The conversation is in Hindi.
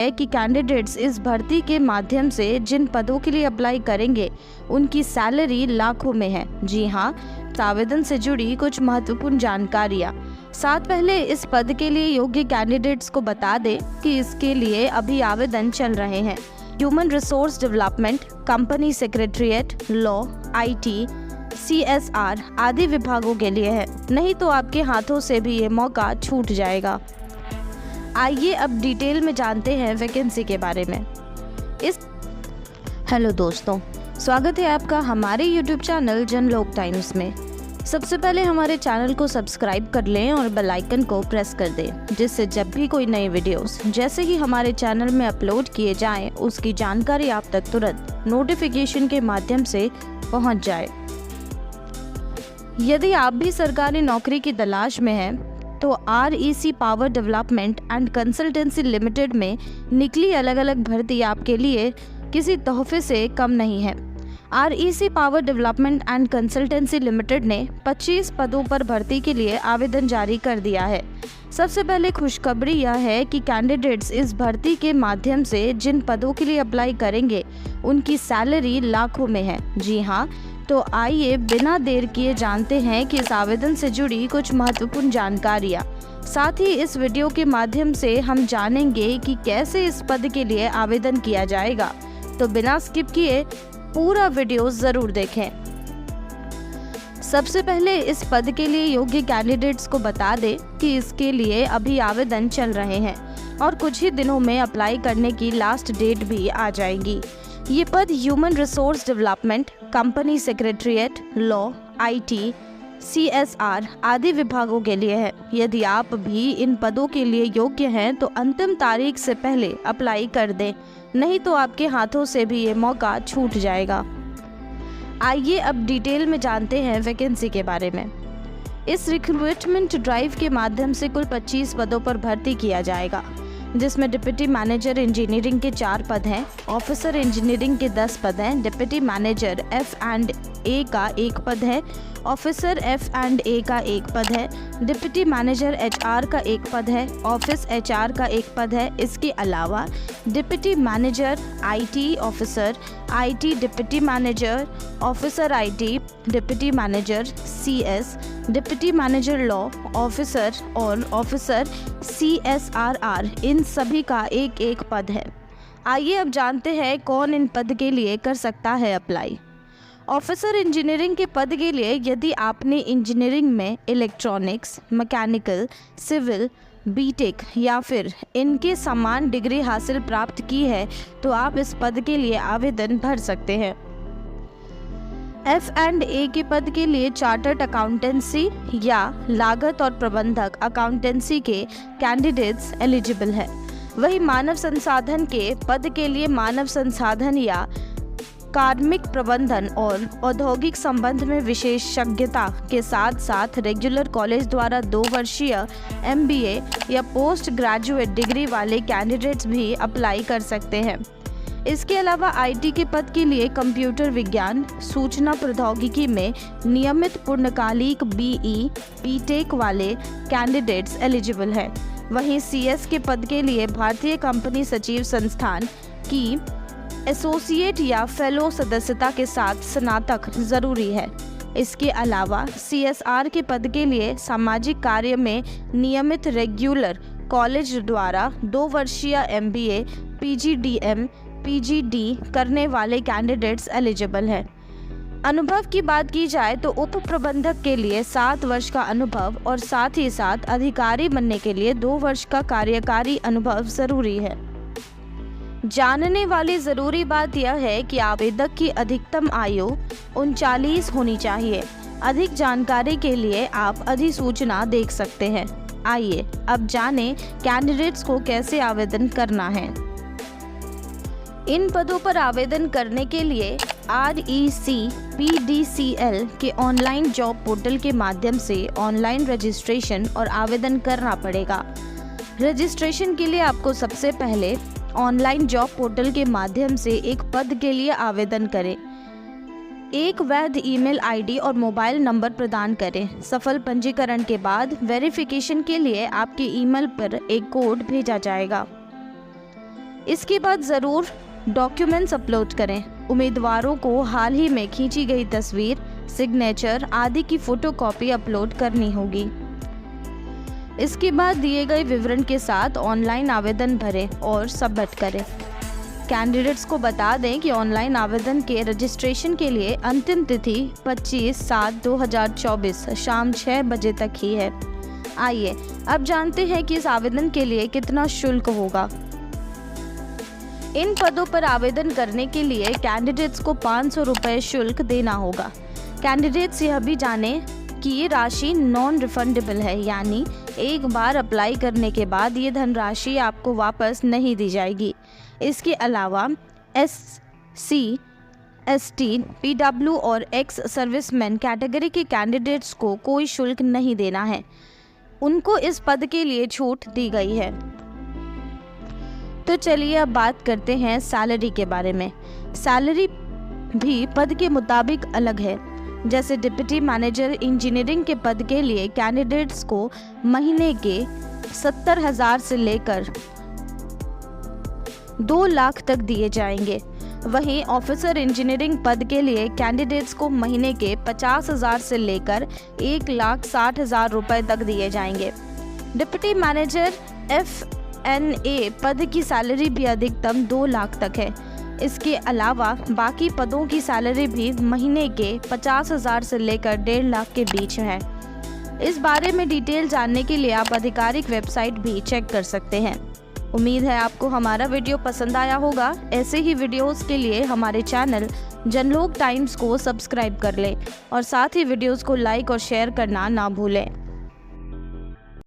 है कि कैंडिडेट्स इस भर्ती के माध्यम से जिन पदों के लिए अप्लाई करेंगे उनकी सैलरी लाखों में है। जी हाँ, आवेदन से जुड़ी कुछ महत्वपूर्ण जानकारियाँ। साथ पहले इस पद के लिए योग्य कैंडिडेट्स को बता दें कि इसके लिए अभी आवेदन चल रहे हैं। Human resource development, company secretariat, law, IT, CSR आदि विभागों के लिए है, नहीं तो आपके हाथों से भी ये मौका छूट जाएगा। आइए अब डिटेल में जानते हैं वैकेंसी के बारे में। हेलो दोस्तों, स्वागत है आपका हमारे YouTube चैनल जनलोक टाइम्स में। सबसे पहले हमारे चैनल को सब्सक्राइब कर लें और बेल आइकन को प्रेस कर दें, जिससे जब भी कोई नई वीडियोस जैसे ही हमारे चैनल में अपलोड किए जाएं, उसकी जानकारी आप तक तुरंत नोटिफिकेशन के माध्यम से पहुंच जाए। यदि आप भी सरकारी नौकरी की तलाश में हैं, तो REC power development and consultancy limited में निकली अलग अलग भर्ती आपके लिए किसी तोहफे से कम नहीं है। REC power development and consultancy limited ने 25 पदों पर भर्ती के लिए आवेदन जारी कर दिया है। सबसे पहले खुशखबरी यह है कि कैंडिडेट्स इस भर्ती के माध्यम से जिन पदों के लिए अप्लाई करेंगे उनकी सैलरी लाखों में है। जी हाँ, तो आइए बिना देर किए जानते हैं कि इस आवेदन से जुड़ी कुछ महत्वपूर्ण जानकारियाँ। साथ ही इस वीडियो के माध्यम से हम जानेंगे कि कैसे इस पद के लिए आवेदन किया जाएगा, तो बिना स्किप किए पूरा वीडियो ज़रूर देखें। सबसे पहले इस पद के लिए योग्य कैंडिडेट्स को बता दें कि इसके लिए अभी आवेदन चल रहे हैं और कुछ ही दिनों में अप्लाई करने की लास्ट डेट भी आ जाएगी। ये पद human resource development, company secretariat, law, IT, CSR आदि विभागों के लिए है। यदि आप भी इन पदों के लिए योग्य हैं तो अंतिम तारीख से पहले अप्लाई कर दें, नहीं तो आपके हाथों से भी ये मौका छूट जाएगा। आइए अब डिटेल में जानते हैं वैकेंसी के बारे में। इस रिक्रूटमेंट ड्राइव के माध्यम से कुल 25 पदों पर भर्ती किया जाएगा, जिसमें डिप्टी मैनेजर इंजीनियरिंग के 4 पद हैं, ऑफिसर इंजीनियरिंग के 10 पद हैं, डिप्टी मैनेजर F&A का 1 पद है, ऑफिसर F&A का 1 पद है, डिप्टी मैनेजर HR का 1 पद है, ऑफिस HR का 1 पद है। इसके अलावा deputy manager IT officer, IT deputy manager, officer IT, deputy manager CS, deputy manager law officer और ऑफिसर CSRR, इन सभी का 1-1 पद है। आइए अब जानते हैं कौन इन पद के लिए कर सकता है अप्लाई। ऑफिसर इंजीनियरिंग के पद के लिए यदि आपने इंजीनियरिंग में इलेक्ट्रॉनिक्स, मैकेनिकल, सिविल, BTech या फिर इनके समान डिग्री हासिल प्राप्त की है, तो आप इस पद के लिए आवेदन भर सकते हैं। F&A के पद के लिए चार्टर्ड अकाउंटेंसी या लागत और प्रबंधक अकाउंटेंसी के कैंडिडेट्स एलिजिबल है। वही मानव संसाधन के पद के लिए मानव संसाधन या कार्मिक प्रबंधन और औद्योगिक संबंध में विशेषज्ञता के साथ साथ रेगुलर कॉलेज द्वारा 2 वर्षीय MBA या पोस्ट ग्रेजुएट डिग्री वाले कैंडिडेट्स भी अप्लाई कर सकते हैं। इसके अलावा IT के पद के लिए कंप्यूटर विज्ञान, सूचना प्रौद्योगिकी में नियमित पूर्णकालिक BE, BTech वाले कैंडिडेट्स एलिजिबल हैं। वहीं CS के पद के लिए भारतीय कंपनी सचिव संस्थान की एसोसिएट या फेलो सदस्यता के साथ स्नातक जरूरी है। इसके अलावा CSR के पद के लिए सामाजिक कार्य में नियमित रेगुलर कॉलेज द्वारा 2 वर्षीय MBA, PGDM, PGD करने वाले कैंडिडेट्स एलिजिबल हैं। अनुभव की बात की जाए तो उप प्रबंधक के लिए 7 वर्ष का अनुभव और साथ ही साथ अधिकारी बनने के लिए 2 वर्ष का कार्यकारी अनुभव जरूरी है। जानने वाली ज़रूरी बात यह है कि आवेदक की अधिकतम आयु 39 होनी चाहिए। अधिक जानकारी के लिए आप अधिसूचना देख सकते हैं। आइए अब जानें कैंडिडेट्स को कैसे आवेदन करना है। इन पदों पर आवेदन करने के लिए REC PDCL के ऑनलाइन जॉब पोर्टल के माध्यम से ऑनलाइन रजिस्ट्रेशन और आवेदन करना पड़ेगा। रजिस्ट्रेशन के लिए आपको सबसे पहले ऑनलाइन जॉब पोर्टल के माध्यम से एक पद के लिए आवेदन करें। एक वैध ईमेल आईडी और मोबाइल नंबर प्रदान करें। सफल पंजीकरण के बाद वेरिफिकेशन के लिए आपके ईमेल पर एक कोड भेजा जाएगा। इसके बाद ज़रूर डॉक्यूमेंट्स अपलोड करें। उम्मीदवारों को हाल ही में खींची गई तस्वीर, सिग्नेचर आदि की फ़ोटोकॉपी अपलोड करनी होगी। इसके बाद दिए गए विवरण के साथ ऑनलाइन आवेदन भरें और सबमिट करें। कैंडिडेट्स को बता दें कि ऑनलाइन आवेदन के रजिस्ट्रेशन के लिए अंतिम तिथि 25/7/2024 शाम 6 बजे तक ही है। आइए अब जानते हैं कि इस आवेदन के लिए कितना शुल्क होगा। इन पदों पर आवेदन करने के लिए कैंडिडेट्स को 500 रुपये शुल्क देना होगा। कैंडिडेट्स यह भी जानें कि ये राशि नॉन रिफंडेबल है, यानी एक बार अप्लाई करने के बाद ये धनराशि आपको वापस नहीं दी जाएगी। इसके अलावा SC, ST, PW और एक्स सर्विसमैन कैटेगरी के कैंडिडेट्स को कोई शुल्क नहीं देना है। उनको इस पद के लिए छूट दी गई है। तो चलिए अब बात करते हैं सैलरी के बारे में। सैलरी भी पद के मुताबिक अलग है। जैसे डिप्टी मैनेजर इंजीनियरिंग के पद के लिए कैंडिडेट्स को महीने के 70,000 से लेकर 2 लाख तक दिए जाएंगे। वहीं ऑफिसर इंजीनियरिंग पद के लिए कैंडिडेट्स को महीने के 50,000 से लेकर 1,60,000 रुपये तक दिए जाएंगे। डिप्टी मैनेजर FNA पद की सैलरी भी अधिकतम 2 लाख तक है। इसके अलावा बाकी पदों की सैलरी भी महीने के 50,000 से लेकर 1.5 लाख के बीच है। इस बारे में डिटेल जानने के लिए आप आधिकारिक वेबसाइट भी चेक कर सकते हैं। उम्मीद है आपको हमारा वीडियो पसंद आया होगा। ऐसे ही वीडियोस के लिए हमारे चैनल जनलोक टाइम्स को सब्सक्राइब कर लें और साथ ही वीडियोस को लाइक और शेयर करना ना भूलें।